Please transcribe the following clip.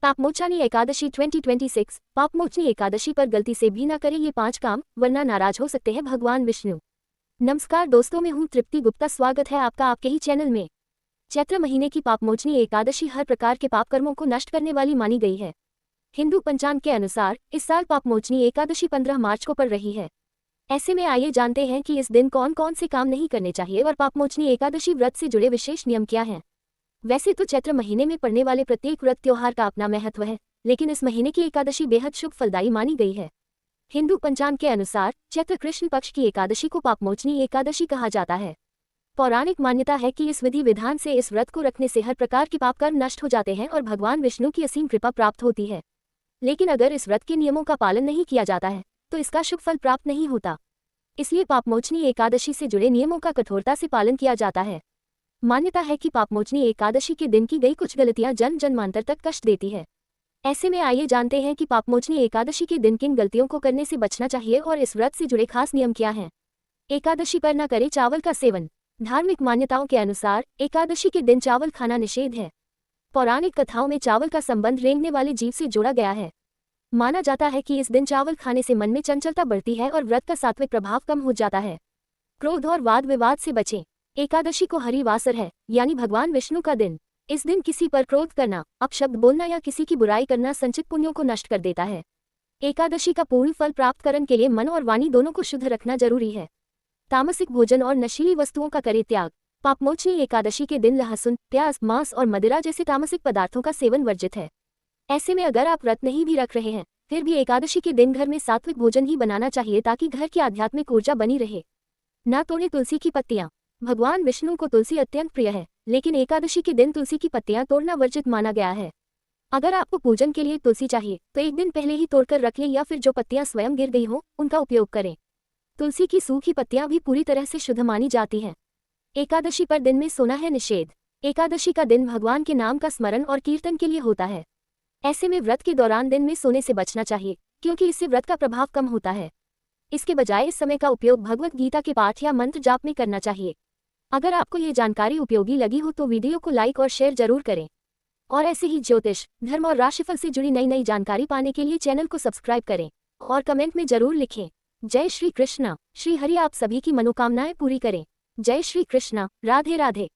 पापमोचनी एकादशी 2026। पापमोचनी एकादशी पर गलती से भी न करें ये 5 काम, वरना नाराज हो सकते हैं भगवान विष्णु। नमस्कार दोस्तों, मैं हूं तृप्ति गुप्ता। स्वागत है आपका आपके ही चैनल में। चैत्र महीने की पापमोचनी एकादशी हर प्रकार के पाप कर्मों को नष्ट करने वाली मानी गई है। हिंदू पंचांग के अनुसार इस साल पापमोचनी एकादशी 15 मार्च को पड़ रही है। ऐसे में आइए जानते हैं कि इस दिन कौन कौन से काम नहीं करने चाहिए और पापमोचनी एकादशी व्रत से जुड़े विशेष नियम क्या हैं। वैसे तो चैत्र महीने में पड़ने वाले प्रत्येक व्रत त्योहार का अपना महत्व है, लेकिन इस महीने की एकादशी बेहद शुभ फलदायी मानी गई है। हिंदू पंचांग के अनुसार चैत्र कृष्ण पक्ष की एकादशी को पापमोचनी एकादशी कहा जाता है। पौराणिक मान्यता है कि इस विधि विधान से इस व्रत को रखने से हर प्रकार के पाप कर्म नष्ट हो जाते हैं और भगवान विष्णु की असीम कृपा प्राप्त होती है। लेकिन अगर इस व्रत के नियमों का पालन नहीं किया जाता है तो इसका शुभ फल प्राप्त नहीं होता। इसलिए पापमोचनी एकादशी से जुड़े नियमों का कठोरता से पालन किया जाता है। मान्यता है कि पापमोचनी एकादशी के दिन की गई कुछ गलतियां जन्म जन्मांतर तक कष्ट देती है। ऐसे में आइए जानते हैं कि पापमोचनी एकादशी के दिन किन गलतियों को करने से बचना चाहिए और इस व्रत से जुड़े खास नियम क्या हैं। एकादशी पर न करें चावल का सेवन। धार्मिक मान्यताओं के अनुसार एकादशी के दिन चावल खाना निषेध है। पौराणिक कथाओं में चावल का संबंध रेंगने वाले जीव से जोड़ा गया है। माना जाता है कि इस दिन चावल खाने से मन में चंचलता बढ़ती है और व्रत का सात्विक प्रभाव कम हो जाता है। क्रोध और वाद विवाद से बचें। एकादशी को हरिवासर है, यानी भगवान विष्णु का दिन। इस दिन किसी पर क्रोध करना, अपशब्द बोलना या किसी की बुराई करना संचित पुण्यों को नष्ट कर देता है। एकादशी का पूर्ण फल प्राप्त करने के लिए मन और वाणी दोनों को शुद्ध रखना जरूरी है। तामसिक भोजन और नशीली वस्तुओं का करे त्याग। पापमोचनी एकादशी के दिन लहसुन, प्याज, मांस और मदिरा जैसे तामसिक पदार्थों का सेवन वर्जित है। ऐसे में अगर आप व्रत नहीं भी रख रहे हैं, फिर भी एकादशी के दिन घर में सात्विक भोजन ही बनाना चाहिए ताकि घर की आध्यात्मिक ऊर्जा बनी रहे। ना तोड़े तुलसी की पत्तियां। भगवान विष्णु को तुलसी अत्यंत प्रिय है, लेकिन एकादशी के दिन तुलसी की पत्तियां तोड़ना वर्जित माना गया है। अगर आपको पूजन के लिए तुलसी चाहिए तो एक दिन पहले ही तोड़कर रख लें या फिर जो पत्तियां स्वयं गिर गई हो उनका उपयोग करें। तुलसी की सूखी पत्तियां भी पूरी तरह से शुद्ध मानी जाती हैं। एकादशी पर दिन में सोना है निषेध। एकादशी का दिन भगवान के नाम का स्मरण और कीर्तन के लिए होता है। ऐसे में व्रत के दौरान दिन में सोने से बचना चाहिए, क्योंकि इससे व्रत का प्रभाव कम होता है। इसके बजाय इस समय का उपयोग भगवत गीता के पाठ या मंत्र जाप में करना चाहिए। अगर आपको ये जानकारी उपयोगी लगी हो तो वीडियो को लाइक और शेयर जरूर करें। और ऐसे ही ज्योतिष, धर्म और राशिफल से जुड़ी नई नई जानकारी पाने के लिए चैनल को सब्सक्राइब करें और कमेंट में जरूर लिखें। जय श्री कृष्णा। श्री हरि आप सभी की मनोकामनाएं पूरी करें। जय श्री कृष्णा। राधे राधे।